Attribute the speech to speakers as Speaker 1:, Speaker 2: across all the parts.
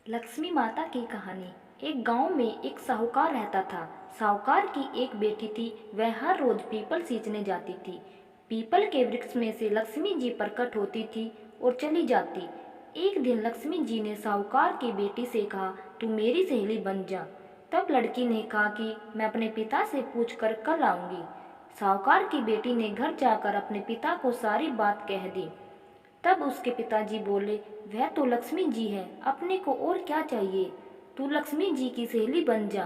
Speaker 1: लक्ष्मी माता की कहानी। एक गांव में एक साहूकार रहता था। साहूकार की एक बेटी थी। वह हर रोज पीपल सींचने जाती थी। पीपल के वृक्ष में से लक्ष्मी जी प्रकट होती थी और चली जाती। एक दिन लक्ष्मी जी ने साहूकार की बेटी से कहा, तू मेरी सहेली बन जा। तब लड़की ने कहा कि मैं अपने पिता से पूछकर कल आऊंगी। साहूकार की बेटी ने घर जाकर अपने पिता को सारी बात कह दी। तब उसके पिताजी बोले, वह तो लक्ष्मी जी है, अपने को और क्या चाहिए। तू लक्ष्मी जी की सहेली बन जा।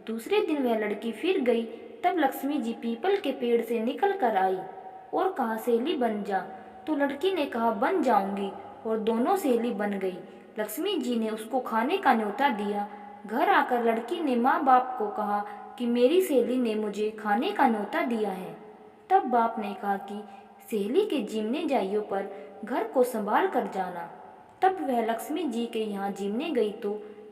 Speaker 1: दूसरे दिन वह लड़की फिर गई। तब लक्ष्मी जी पीपल के पेड़ से निकल कर आई और कहा, सहेली बन जा। तो लड़की ने कहा, बन जाऊंगी, और दोनों सहेली बन गई। लक्ष्मी जी ने उसको खाने का न्योता दिया। घर आकर लड़की ने माँ बाप को कहा कि मेरी सहेली ने मुझे खाने का न्योता दिया है। तब बाप ने कहा कि सहेली के जिमने जाइयो पर घर को संभाल कर जाना। तब वह लक्ष्मी जी के यहाँ जिमने गई तो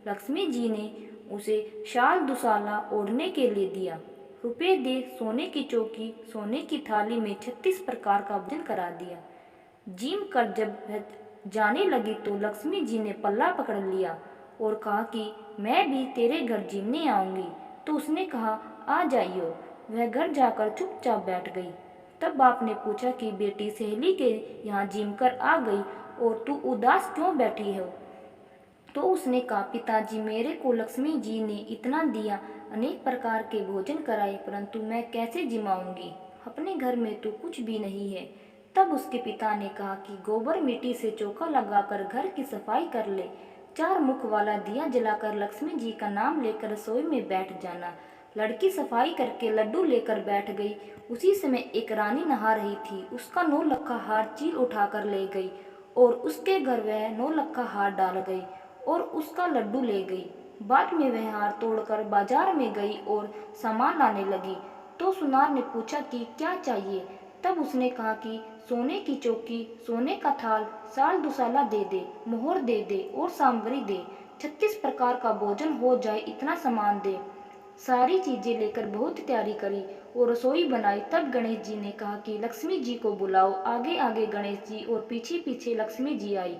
Speaker 1: लक्ष्मी जी ने उसे शाल दुसाला ओढ़ने के लिए दिया। रुपए दे, सोने की चौकी, सोने की थाली में 36 प्रकार का भोजन करा दिया। जिम कर जब वह जाने लगी तो लक्ष्मी जी ने पल्ला पकड़ लिया और कहा कि मैं भी तेरे घर जिमने आऊंगी। तो उसने कहा, आ जाइयो। वह घर जाकर चुपचाप बैठ गई। तब बाप ने पूछा कि बेटी, सहेली के यहाँ जिम कर आ गई और तू उदास क्यों बैठी हो। तो उसने कहा, पिताजी, मेरे को लक्ष्मी जी ने इतना दिया, अनेक प्रकार के भोजन कराए, परंतु मैं कैसे जिमाऊंगी। अपने घर में तो कुछ भी नहीं है। तब उसके पिता ने कहा कि गोबर मिट्टी से चौका लगाकर घर की सफाई कर ले। 4 मुख वाला दिया जलाकर लक्ष्मी जी का नाम लेकर रसोई में बैठ जाना। लड़की सफाई करके लड्डू लेकर बैठ गई। उसी समय एक रानी नहा रही थी। उसका 9 लक्खा हार चील उठाकर ले गई और उसके घर वह 9 लक्खा हार डाल गई और उसका लड्डू ले गई। बाद में वह हार तोड़कर बाजार में गई और सामान लाने लगी। तो सुनार ने पूछा कि क्या चाहिए। तब उसने कहा कि सोने की चौकी, सोने का थाल, साल दुसाला दे दे, मोहर दे दे और सामग्री दे। 36 प्रकार का भोजन हो जाए, इतना सामान दे। सारी चीजें लेकर बहुत तैयारी करी और रसोई बनाई। तब गणेश जी ने कहा कि लक्ष्मी जी को बुलाओ। आगे आगे गणेश जी और पीछे पीछे लक्ष्मी जी आई।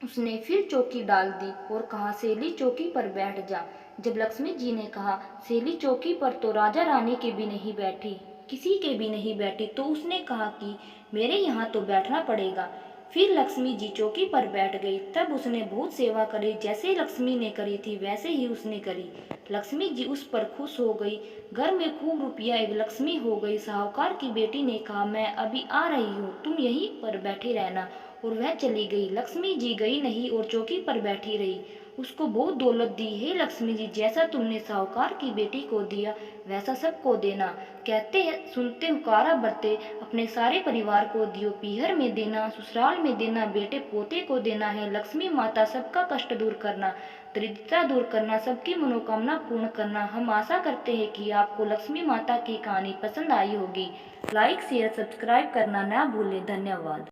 Speaker 1: उसने फिर चौकी डाल दी और कहा, सेली चौकी पर बैठ जा। जब लक्ष्मी जी ने कहा, सेली चौकी पर तो राजा रानी के भी नहीं बैठी, किसी के भी नहीं बैठी, तो उसने कहा कि मेरे यहाँ तो बैठना पड़ेगा। फिर लक्ष्मी जी चौकी पर बैठ गई। तब उसने बहुत सेवा करी। जैसे लक्ष्मी ने करी थी वैसे ही उसने करी। लक्ष्मी जी उस पर खुश हो गई। घर में खूब रुपया एक लक्ष्मी हो गई। साहूकार की बेटी ने कहा, मैं अभी आ रही हूँ, तुम यहीं पर बैठे रहना। और वह चली गई। लक्ष्मी जी गई नहीं और चौकी पर बैठी रही। उसको बहुत दौलत दी। हे लक्ष्मी जी, जैसा तुमने साहूकार की बेटी को दिया वैसा सबको देना। कहते हैं, सुनते हुकारा बरते, अपने सारे परिवार को दियो। पीहर में देना, ससुराल में देना, बेटे पोते को देना है। लक्ष्मी माता सबका कष्ट दूर करना, दरिद्रता दूर करना, सबकी मनोकामना पूर्ण करना। हम आशा करते हैं कि आपको लक्ष्मी माता की कहानी पसंद आई होगी। लाइक शेयर सब्सक्राइब करना ना भूलें। धन्यवाद।